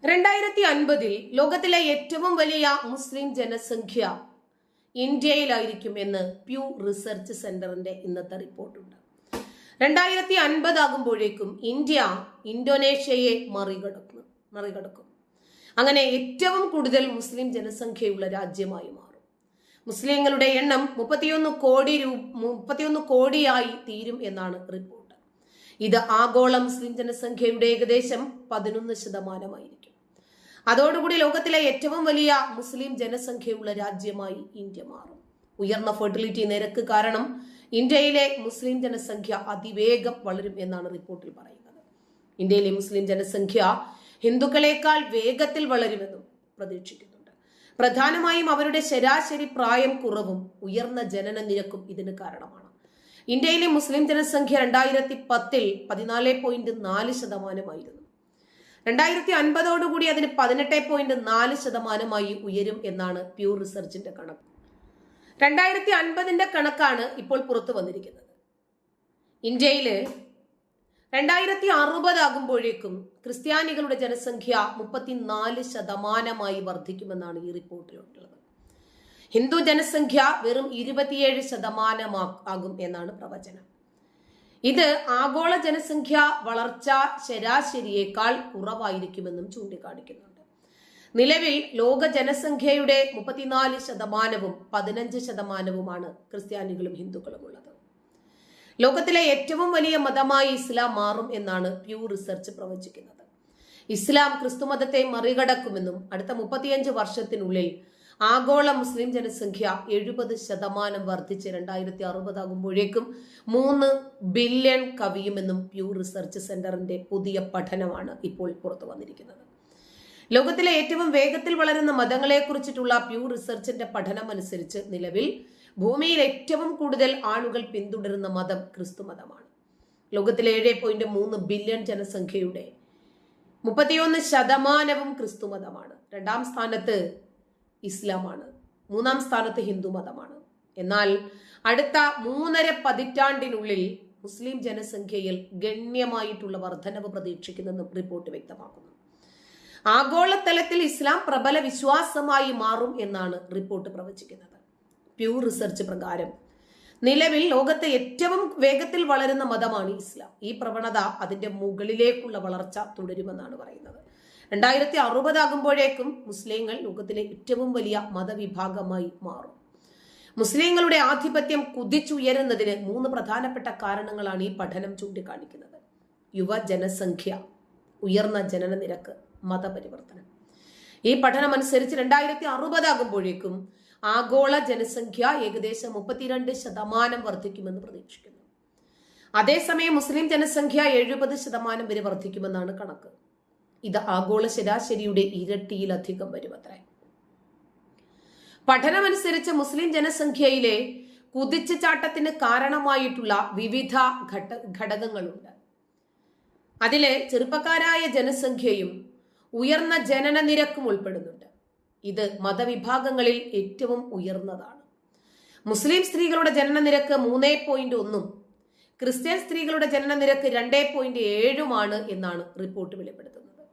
2050 ലോകത്തിലെ ഏറ്റവും വലിയ മുസ്ലിം ജനസംഖ്യ ഇന്ത്യയിലായിരിക്കും എന്ന് പ്യൂ റിസർച്ച് സെന്ററിന്റെ ഇന്നത്തെ റിപ്പോർട്ടുണ്ട്. 2050 ആകുമ്പോഴേക്കും ഇന്ത്യ ഇന്തോനേഷ്യയെ മറികടക്കും. അങ്ങനെ ഏറ്റവും കൂടുതൽ മുസ്ലിം ജനസംഖ്യയുള്ള രാജ്യമായി മാറും. മുസ്ലിങ്ങളുടെ എണ്ണം 31 കോടിയായി തീരും എന്നാണ് റിപ്പോർട്ട്. ഇത് ആഗോള മുസ്ലിം ജനസംഖ്യയുടെ ഏകദേശം 11%. അതോടുകൂടി ലോകത്തിലെ ഏറ്റവും വലിയ മുസ്ലിം ജനസംഖ്യയുള്ള രാജ്യമായി ഇന്ത്യ മാറും. ഉയർന്ന ഫെർട്ടിലിറ്റി നിരക്ക് കാരണം ഇന്ത്യയിലെ മുസ്ലിം ജനസംഖ്യ അതിവേഗം വളരും എന്നാണ് റിപ്പോർട്ടിൽ പറയുന്നത്. ഇന്ത്യയിലെ മുസ്ലിം ജനസംഖ്യ ഹിന്ദുക്കളെക്കാൾ വേഗത്തിൽ വളരുമെന്നും പ്രതീക്ഷിക്കുന്നുണ്ട്. പ്രധാനമായും അവരുടെ ശരാശരി പ്രായം കുറവും ഉയർന്ന ജനന നിരക്കും ഇതിന് കാരണമാണ്. ഇന്ത്യയിലെ മുസ്ലിം ജനസംഖ്യ 2010 14.4%. 2050 അതിന് 18.4% ഉയരും എന്നാണ് പ്യൂ റിസർച്ചിന്റെ കണക്ക്. 2050 കണക്കാണ് ഇപ്പോൾ പുറത്തു വന്നിരിക്കുന്നത്. ഇന്ത്യയില് 2060 ആകുമ്പോഴേക്കും ക്രിസ്ത്യാനികളുടെ ജനസംഖ്യ 34% വർദ്ധിക്കുമെന്നാണ് ഈ റിപ്പോർട്ടിലുള്ളത്. ഹിന്ദു ജനസംഖ്യ വെറും 27% ആകും എന്നാണ് പ്രവചനം. ഇത് ആഗോള ജനസംഖ്യ വളർച്ച ശരാശരിയേക്കാൾ കുറവായിരിക്കുമെന്നും ചൂണ്ടിക്കാണിക്കുന്നുണ്ട്. നിലവിൽ ലോക ജനസംഖ്യയുടെ 34%, 15% ക്രിസ്ത്യാനികളും ഹിന്ദുക്കളും ഉള്ളത്. ലോകത്തിലെ ഏറ്റവും വലിയ മതമായി ഇസ്ലാം മാറും എന്നാണ് പ്യൂ റിസർച്ച് പ്രവചിക്കുന്നത്. ഇസ്ലാം ക്രിസ്തുമതത്തെ മറികടക്കുമെന്നും അടുത്ത 35 വർഷത്തിനുള്ളിൽ ആഗോള മുസ്ലിം ജനസംഖ്യ 70% വർദ്ധിച്ച് 2060 ആകുമ്പോഴേക്കും 3 ബില്യൺ കവിയുമെന്നും പ്യൂ റിസർച്ച് സെന്ററിന്റെ പുതിയ പഠനമാണ് ഇപ്പോൾ പുറത്തു വന്നിരിക്കുന്നത്. ലോകത്തിലെ ഏറ്റവും വേഗത്തിൽ വളരുന്ന മതങ്ങളെക്കുറിച്ചിട്ടുള്ള പ്യൂ റിസർച്ചിന്റെ പഠനം അനുസരിച്ച് നിലവിൽ ഭൂമിയിൽ ഏറ്റവും കൂടുതൽ ആളുകൾ പിന്തുടരുന്ന മതം ക്രിസ്തു മതമാണ്. ലോകത്തിലെ 7.3 ബില്യൺ ജനസംഖ്യയുടെ 31% ക്രിസ്തു മതമാണ്. 2ാം സ്ഥാനത്ത് ഇസ്ലാമാണ്. 3ാം സ്ഥാനത്ത് ഹിന്ദു മതമാണ്. എന്നാൽ അടുത്ത 3.5 പതിറ്റാണ്ടിനുള്ളിൽ മുസ്ലിം ജനസംഖ്യയിൽ ഗണ്യമായിട്ടുള്ള വർധനവ് പ്രതീക്ഷിക്കുന്നെന്നും റിപ്പോർട്ട് വ്യക്തമാക്കുന്നു. ആഗോളതലത്തിൽ ഇസ്ലാം പ്രബല വിശ്വാസമായി മാറും എന്നാണ് റിപ്പോർട്ട് പ്രവചിക്കുന്നത്. പ്യൂ റിസർച്ച് പ്രകാരം നിലവിൽ ലോകത്തെ ഏറ്റവും വേഗത്തിൽ വളരുന്ന മതമാണ് ഇസ്ലാം. ഈ പ്രവണത അതിന്റെ മുകളിലേക്കുള്ള വളർച്ച തുടരുമെന്നാണ് പറയുന്നത്. 2060 ആകുമ്പോഴേക്കും മുസ്ലിങ്ങൾ ലോകത്തിലെ ഏറ്റവും വലിയ മതവിഭാഗമായി മാറും. മുസ്ലിങ്ങളുടെ ആധിപത്യം കുതിച്ചുയരുന്നതിന് 3 പ്രധാനപ്പെട്ട കാരണങ്ങളാണ് ഈ പഠനം ചൂണ്ടിക്കാണിക്കുന്നത്. യുവജനസംഖ്യ, ഉയർന്ന ജനന നിരക്ക്, മതപരിവർത്തനം. ഈ പഠനം അനുസരിച്ച് 2060 ആകുമ്പോഴേക്കും ആഗോള ജനസംഖ്യ ഏകദേശം 32% വർദ്ധിക്കുമെന്ന് പ്രതീക്ഷിക്കുന്നു. അതേസമയം മുസ്ലിം ജനസംഖ്യ 70% വരെ വർദ്ധിക്കുമെന്നാണ് കണക്ക്. ഇത് ആഗോള ശരാശരിയുടെ ഇരട്ടിയിലധികം വരുമത്രേ. പഠനമനുസരിച്ച് മുസ്ലിം ജനസംഖ്യയിലെ കുതിച്ചുചാട്ടത്തിന് കാരണമായിട്ടുള്ള വിവിധ ഘടകങ്ങളുണ്ട്. അതിലെ ചെറുപ്പക്കാരായ ജനസംഖ്യയും ഉയർന്ന ജനന നിരക്കും ഉൾപ്പെടുന്നുണ്ട്. ഇത് മതവിഭാഗങ്ങളിൽ ഏറ്റവും ഉയർന്നതാണ്. മുസ്ലിം സ്ത്രീകളുടെ ജനന നിരക്ക് 3.1 ക്രിസ്ത്യൻ സ്ത്രീകളുടെ ജനന നിരക്ക് 2.7 എന്നാണ് റിപ്പോർട്ട് വെളിപ്പെടുത്തുന്നത്.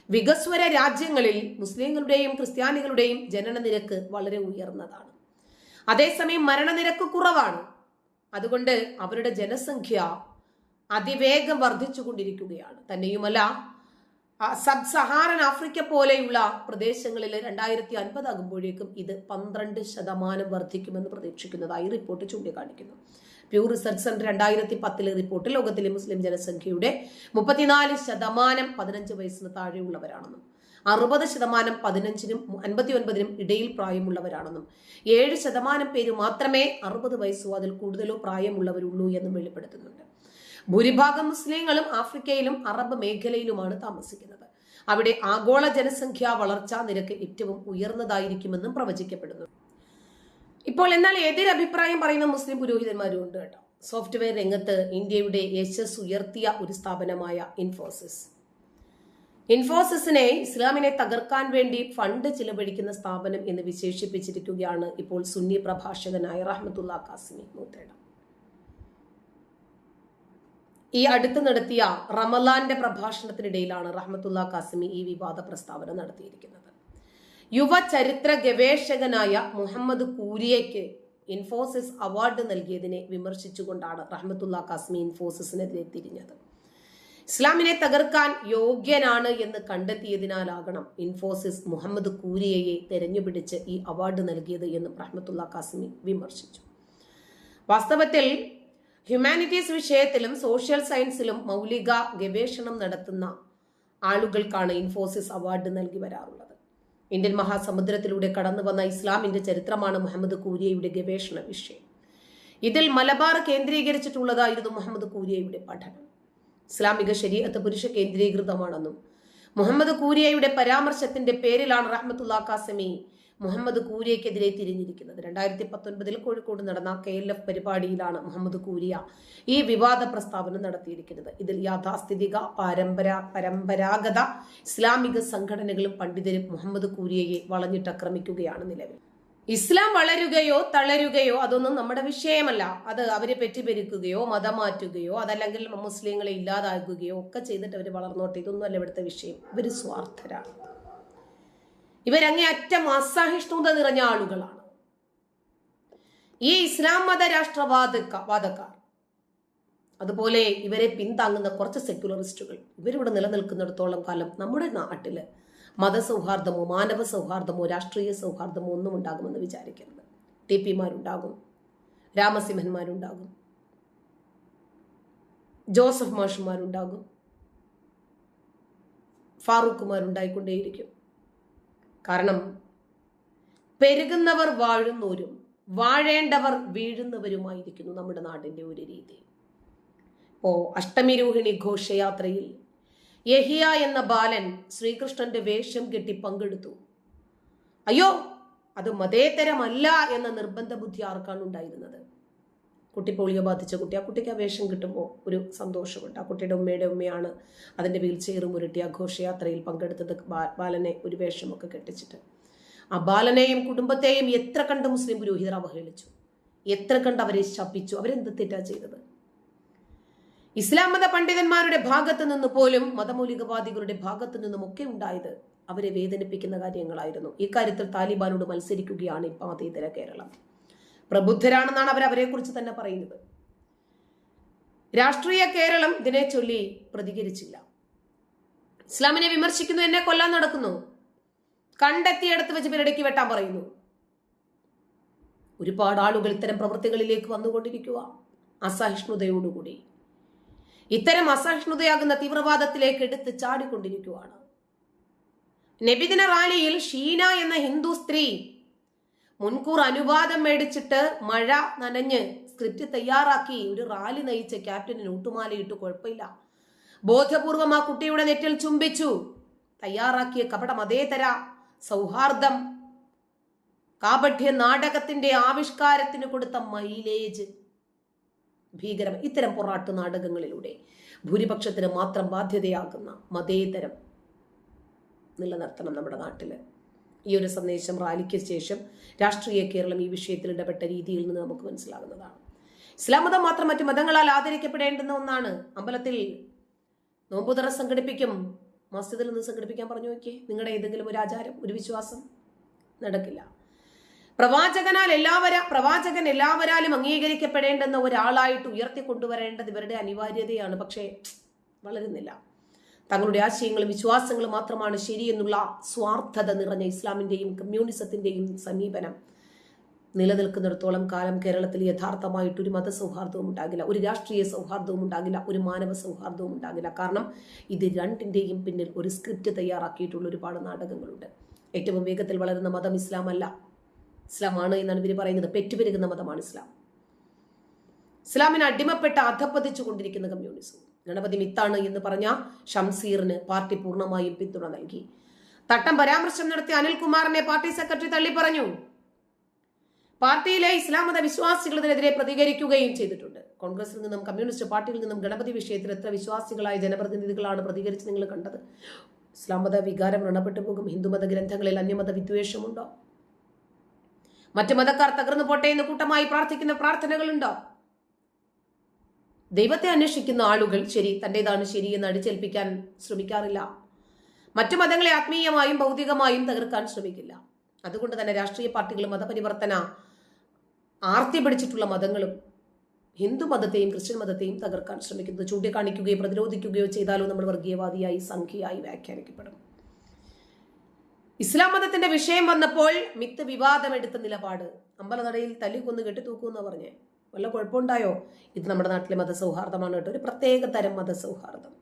വികസ്വര രാജ്യങ്ങളിൽ മുസ്ലിങ്ങളുടെയും ക്രിസ്ത്യാനികളുടെയും ജനന നിരക്ക് വളരെ ഉയർന്നതാണ്. അതേസമയം മരണനിരക്ക് കുറവാണ്. അതുകൊണ്ട് അവരുടെ ജനസംഖ്യ അതിവേഗം വർദ്ധിച്ചുകൊണ്ടിരിക്കുകയാണ്. തന്നെയുമല്ല, സബ് സഹാറൻ ആഫ്രിക്ക പോലെയുള്ള പ്രദേശങ്ങളിൽ 2050 ആകുമ്പോഴേക്കും ഇത് 12% വർദ്ധിക്കുമെന്ന് പ്രതീക്ഷിക്കുന്നതായി റിപ്പോർട്ട് ചൂണ്ടിക്കാണിക്കുന്നു. പ്യൂ റിസർച്ച് സെന്റർ 2010 റിപ്പോർട്ടിൽ ലോകത്തിലെ മുസ്ലിം ജനസംഖ്യയുടെ 34% 15 വയസ്സിന് താഴെയുള്ളവരാണെന്നും 60% 15-നും 59-നും ഇടയിൽ പ്രായമുള്ളവരാണെന്നും 7% പേര് മാത്രമേ 60 വയസ്സോ അതിൽ കൂടുതലോ പ്രായമുള്ളവരുള്ളൂ എന്നും വെളിപ്പെടുത്തുന്നുണ്ട്. ഭൂരിഭാഗം മുസ്ലിങ്ങളും ആഫ്രിക്കയിലും അറബ് മേഖലയിലുമാണ് താമസിക്കുന്നത്. അവിടെ ആഗോള ജനസംഖ്യാ വളർച്ചാ നിരക്ക് ഏറ്റവും ഉയർന്നതായിരിക്കുമെന്നും പ്രവചിക്കപ്പെടുന്നു. എന്നാൽ എതിരഭിപ്രായം പറയുന്ന മുസ്ലിം പുരോഹിതന്മാരും ഉണ്ട് കേട്ടോ. സോഫ്റ്റ്വെയർ രംഗത്ത് ഇന്ത്യയുടെ യശസ് ഉയർത്തിയ ഒരു സ്ഥാപനമായ ഇൻഫോസിസിനെ ഇസ്ലാമിനെ തകർക്കാൻ വേണ്ടി ഫണ്ട് ചിലവഴിക്കുന്ന സ്ഥാപനം എന്ന് വിശേഷിപ്പിച്ചിരിക്കുകയാണ് ഇപ്പോൾ സുന്നി പ്രഭാഷകനായ റഹ്മത്തുള്ള കാസിമി മൂത്തേടം. ഈ അടുത്ത് നടത്തിയ റമലാന്റെ പ്രഭാഷണത്തിനിടയിലാണ് റഹ്മത്തുള്ള കാസിമി ഈ വിവാദ പ്രസ്താവന നടത്തിയിരിക്കുന്നത്. യുവ ചരിത്ര ഗവേഷകനായ മുഹമ്മദ് കൂരിയയ്ക്ക് ഇൻഫോസിസ് അവാർഡ് നൽകിയതിനെ വിമർശിച്ചുകൊണ്ടാണ് റഹ്മത്തുള്ള കാസിമി ഇൻഫോസിസിനെതിരെ തിരിഞ്ഞത്. ഇസ്ലാമിനെ തകർക്കാൻ യോഗ്യനാണ് എന്ന് കണ്ടെത്തിയതിനാലാകണം ഇൻഫോസിസ് മുഹമ്മദ് കൂരിയയെ തെരഞ്ഞുപിടിച്ച് ഈ അവാർഡ് നൽകിയത് എന്ന് റഹ്മത്തുള്ള കാസിമി വിമർശിച്ചു. വാസ്തവത്തിൽ ഹ്യൂമാനിറ്റീസ് വിഷയത്തിലും സോഷ്യൽ സയൻസിലും മൗലിക ഗവേഷണം നടത്തുന്ന ആളുകൾക്കാണ് ഇൻഫോസിസ് അവാർഡ് നൽകി വരാറുള്ളത്. ഇന്ത്യൻ മഹാസമുദ്രത്തിലൂടെ കടന്നു വന്ന ഇസ്ലാമിന്റെ ചരിത്രമാണ് മുഹമ്മദ് കൂരിയയുടെ ഗവേഷണ വിഷയം. ഇതിൽ മലബാർ കേന്ദ്രീകരിച്ചിട്ടുള്ളതായിരുന്നു മുഹമ്മദ് കൂരിയയുടെ പഠനം. ഇസ്ലാമിക ശരീഅത്ത് പുരുഷ കേന്ദ്രീകൃതമാണെന്നും മുഹമ്മദ് കൂരിയയുടെ പരാമർശത്തിന്റെ പേരിലാണ് റഹ്മത്തുള്ള കാസിമി മുഹമ്മദ് കൂരിയക്കെതിരെ തിരിഞ്ഞിരിക്കുന്നത്. 2019 കോഴിക്കോട് നടന്ന KLF പരിപാടിയിലാണ് മുഹമ്മദ് കൂരിയ ഈ വിവാദ പ്രസ്താവന നടത്തിയിരിക്കുന്നത്. ഇതിൽ യാഥാസ്ഥിതിക പരമ്പരാഗത ഇസ്ലാമിക സംഘടനകളും പണ്ഡിതരും മുഹമ്മദ് കൂരിയയെ വളഞ്ഞിട്ടാക്രമിക്കുകയാണ് നിലവിൽ. ഇസ്ലാം വളരുകയോ തളരുകയോ അതൊന്നും നമ്മുടെ വിഷയമല്ല. അത് അവരെ പെറ്റിപ്പെരുക്കുകയോ മതം മാറ്റുകയോ അതല്ലെങ്കിൽ മുസ്ലിങ്ങളെ ഇല്ലാതാക്കുകയോ ഒക്കെ ചെയ്തിട്ട് അവർ വളർന്നോട്ടെ. ഇതൊന്നും അല്ല ഇവിടുത്തെ വിഷയം. ഇവർ സ്വാർത്ഥരാണ്. ഇവരങ്ങേയറ്റം അസഹിഷ്ണുത നിറഞ്ഞ ആളുകളാണ്. ഈ ഇസ്ലാം മത രാഷ്ട്രവാദക്കാർ, അതുപോലെ ഇവരെ പിന്താങ്ങുന്ന കുറച്ച് സെക്യുലറിസ്റ്റുകൾ, ഇവരിവിടെ നിലനിൽക്കുന്നിടത്തോളം കാലം നമ്മുടെ നാട്ടില് മതസൗഹാർദ്ദമോ മാനവ സൗഹാർദ്ദമോ രാഷ്ട്രീയ സൗഹാർദ്ദമോ ഒന്നും ഉണ്ടാകുമെന്ന് വിചാരിക്കരുത്. TP-മാരുണ്ടാകും, രാമസിംഹന്മാരുണ്ടാകും, ജോസഫ് മാഷുമാരുണ്ടാകും, ഫാറൂഖുമാരുണ്ടായിക്കൊണ്ടേയിരിക്കും. കാരണം പെരുകുന്നവർ വാഴുന്നവരും വാഴേണ്ടവർ വീഴുന്നവരുമായിരിക്കുന്നു നമ്മുടെ നാടിന്റെ ഒരു രീതി. അഷ്ടമി രോഹിണി ഘോഷയാത്രയിൽ യഹിയ എന്ന ബാലൻ ശ്രീകൃഷ്ണന്റെ വേഷം കെട്ടി പങ്കെടുത്തു. അയ്യോ, അത് മതേതരമല്ല എന്ന നിർബന്ധ ബുദ്ധി ആർക്കാണ് ഉണ്ടായിരുന്നത്? കുട്ടി പോളിയോ ബാധിച്ച കുട്ടി, ആ കുട്ടിക്ക് ആ വേഷം കിട്ടുമ്പോൾ ഒരു സന്തോഷമുണ്ട്. ആ കുട്ടിയുടെ ഉമ്മയുടെ ഉമ്മയാണ് അതിന്റെ വീൽ ചെയറും ഉരുട്ടി ആ ഘോഷയാത്രയിൽ പങ്കെടുത്തത്. ബാലനെ ഒരു വേഷമൊക്കെ കെട്ടിച്ചിട്ട് ആ ബാലനെയും കുടുംബത്തെയും എത്ര കണ്ട് മുസ്ലിം പുരോഹിതർ അവഹേളിച്ചു, എത്ര കണ്ട് അവരെ ശപിച്ചു. അവരെന്ത് തെറ്റാ ചെയ്തത്? ഇസ്ലാം മത പണ്ഡിതന്മാരുടെ ഭാഗത്തു നിന്ന് പോലും മതമൗലികവാദികളുടെ ഭാഗത്തു നിന്നും ഒക്കെ ഉണ്ടായത് അവരെ വേദനിപ്പിക്കുന്ന കാര്യങ്ങളായിരുന്നു. ഇക്കാര്യത്തിൽ താലിബാനോട് മത്സരിക്കുകയാണ് ഇപ്പം മതേതര കേരളം. പ്രബുദ്ധരാണെന്നാണ് അവരെ കുറിച്ച് തന്നെ പറയുന്നത്. രാഷ്ട്രീയ കേരളം ഇതിനെ ചൊല്ലി പ്രതികരിച്ചില്ല. ഇസ്ലാമിനെ വിമർശിക്കുന്നു, എന്നെ കൊല്ലാൻ നടക്കുന്നു, കണ്ടെത്തിയെടുത്ത് വെച്ച് പിരടക്കി വെട്ടാൻ പറയുന്നു. ഒരുപാട് ആളുകൾ ഇത്തരം പ്രവൃത്തികളിലേക്ക് വന്നുകൊണ്ടിരിക്കുക അസഹിഷ്ണുതയോടുകൂടി. ഇത്തരം അസഹിഷ്ണുതയാകുന്ന തീവ്രവാദത്തിലേക്ക് എടുത്ത് ചാടിക്കൊണ്ടിരിക്കുകയാണ്. നബിദിന റാലിയിൽ ഷീന എന്ന ഹിന്ദു സ്ത്രീ മുൻകൂർ അനുവാദം മേടിച്ചിട്ട് മഴ നനഞ്ഞ് സ്ക്രിപ്റ്റ് തയ്യാറാക്കി ഒരു റാലി നയിച്ച ക്യാപ്റ്റന് ഊട്ടുമാലയിട്ട് കുഴപ്പമില്ല. ബോധപൂർവം ആ കുട്ടിയുടെ നെറ്റിൽ ചുംബിച്ചു. തയ്യാറാക്കിയ കപട മതേതര സൗഹാർദ്ദം കാപഠ്യ നാടകത്തിന്റെ ആവിഷ്കാരത്തിന് കൊടുത്ത മൈലേജ് ഭീകരം. ഇത്തരം പൊറാട്ട് നാടകങ്ങളിലൂടെ ഭൂരിപക്ഷത്തിന് മാത്രം ബാധ്യതയാകുന്ന മതേതരം നിലനിർത്തണം നമ്മുടെ നാട്ടില്. ഈ ഒരു സന്ദേശം റാലിക്ക് ശേഷം രാഷ്ട്രീയ കേരളം ഈ വിഷയത്തിൽ ഇടപെട്ട രീതിയിൽ നിന്ന് നമുക്ക് മനസ്സിലാകുന്നതാണ്. ഇസ്ലാം മതം മാത്രം മറ്റു മതങ്ങളാൽ ആദരിക്കപ്പെടേണ്ടുന്ന ഒന്നാണ്. അമ്പലത്തിൽ നോമ്പുതറ സംഘടിപ്പിക്കും, മസ്ജിദിൽ നിന്ന് സംഘടിപ്പിക്കാൻ പറഞ്ഞു നോക്കിയേ. നിങ്ങളുടെ ഏതെങ്കിലും ഒരു ആചാരം, ഒരു വിശ്വാസം നടക്കില്ല. പ്രവാചകൻ എല്ലാവരാലും അംഗീകരിക്കപ്പെടേണ്ടുന്ന ഒരാളായിട്ട് ഉയർത്തിക്കൊണ്ടുവരേണ്ടത് ഇവരുടെ അനിവാര്യതയാണ്. പക്ഷേ വളരുന്നില്ല. തങ്ങളുടെ ആശയങ്ങളും വിശ്വാസങ്ങളും മാത്രമാണ് ശരിയെന്നുള്ള സ്വാർത്ഥത നിറഞ്ഞ ഇസ്ലാമിന്റെയും കമ്മ്യൂണിസത്തിന്റെയും സമീപനം നിലനിൽക്കുന്നിടത്തോളം കാലം കേരളത്തിൽ യഥാർത്ഥമായിട്ടൊരു മതസൗഹാർദ്ദവും ഉണ്ടാകില്ല, ഒരു രാഷ്ട്രീയ സൗഹാർദ്ദവും ഉണ്ടാകില്ല, ഒരു മാനവ സൗഹാർദ്ദവും ഉണ്ടാകില്ല. കാരണം ഇത് രണ്ടിന്റെയും പിന്നിൽ ഒരു സ്ക്രിപ്റ്റ് തയ്യാറാക്കിയിട്ടുള്ള ഒരുപാട് നാടകങ്ങളുണ്ട്. ഏറ്റവും വേഗത്തിൽ വളരുന്ന മതം ഇസ്ലാം അല്ല, ഇസ്ലാമാണ് എന്നാണ് ഇവർ പറയുന്നത്. പെറ്റുപെരുകുന്ന മതമാണ് ഇസ്ലാം. ഇസ്ലാമിന് അടിമപ്പെട്ട് അധപ്പതിച്ചു കൊണ്ടിരിക്കുന്ന കമ്മ്യൂണിസം. ഗണപതി മിത്താണ് എന്ന് പറഞ്ഞ ഷംസീറിന് പാർട്ടി പൂർണ്ണമായും പിന്തുണ നൽകി. തട്ടം പരാമർശം നടത്തിയ അനിൽകുമാറിനെ പാർട്ടി സെക്രട്ടറി തള്ളി പറഞ്ഞു. പാർട്ടിയിലെ ഇസ്ലാം മത വിശ്വാസികൾ ഇതിനെതിരെ പ്രതികരിക്കുകയും ചെയ്തിട്ടുണ്ട്. കോൺഗ്രസിൽ നിന്നും കമ്മ്യൂണിസ്റ്റ് പാർട്ടിയിൽ നിന്നും ഗണപതി വിഷയത്തിൽ എത്ര വിശ്വാസികളായ ജനപ്രതിനിധികളാണ് പ്രതികരിച്ച് നിങ്ങൾ കണ്ടത്? ഇസ്ലാം മത വികാരം വ്രണപ്പെട്ടു പോകും. ഹിന്ദുമത ഗ്രന്ഥങ്ങളിൽ അന്യമത വിദ്വേഷമുണ്ടോ? മറ്റു മതക്കാർ തകർന്നു പോട്ടെ എന്ന് കൂട്ടമായി പ്രാർത്ഥിക്കുന്ന പ്രാർത്ഥനകളുണ്ടോ? ദൈവത്തെ അന്വേഷിക്കുന്ന ആളുകൾ ശരി തൻ്റെതാണ് ശരി എന്ന് അടിച്ചേൽപ്പിക്കാൻ ശ്രമിക്കാറില്ല. മറ്റു മതങ്ങളെ ആത്മീയമായും ഭൗതികമായും തകർക്കാൻ ശ്രമിക്കില്ല. അതുകൊണ്ട് തന്നെ രാഷ്ട്രീയ പാർട്ടികളും മതപരിവർത്തന ആർത്തി പിടിച്ചിട്ടുള്ള മതങ്ങളും ഹിന്ദു മതത്തെയും ക്രിസ്ത്യൻ മതത്തെയും തകർക്കാൻ ശ്രമിക്കുന്നത് ചൂണ്ടിക്കാണിക്കുകയോ പ്രതിരോധിക്കുകയോ ചെയ്താലോ നമ്മൾ വർഗീയവാദിയായി സംഖ്യയായി വ്യാഖ്യാനിക്കപ്പെടും. ഇസ്ലാം മതത്തിന്റെ വിഷയം വന്നപ്പോൾ മിത്ത് വിവാദമെടുത്ത നിലപാട്, അമ്പലനടയിൽ തല്ലിക്കൊന്ന് കെട്ടിത്തൂക്കുമെന്ന് പറഞ്ഞേ വല്ല കുഴപ്പമുണ്ടായോ? ഇത് നമ്മുടെ നാട്ടിലെ മതസൗഹാർദ്ദമാണ് കേട്ടോ, ഒരു പ്രത്യേക തരം മതസൗഹാർദ്ദം.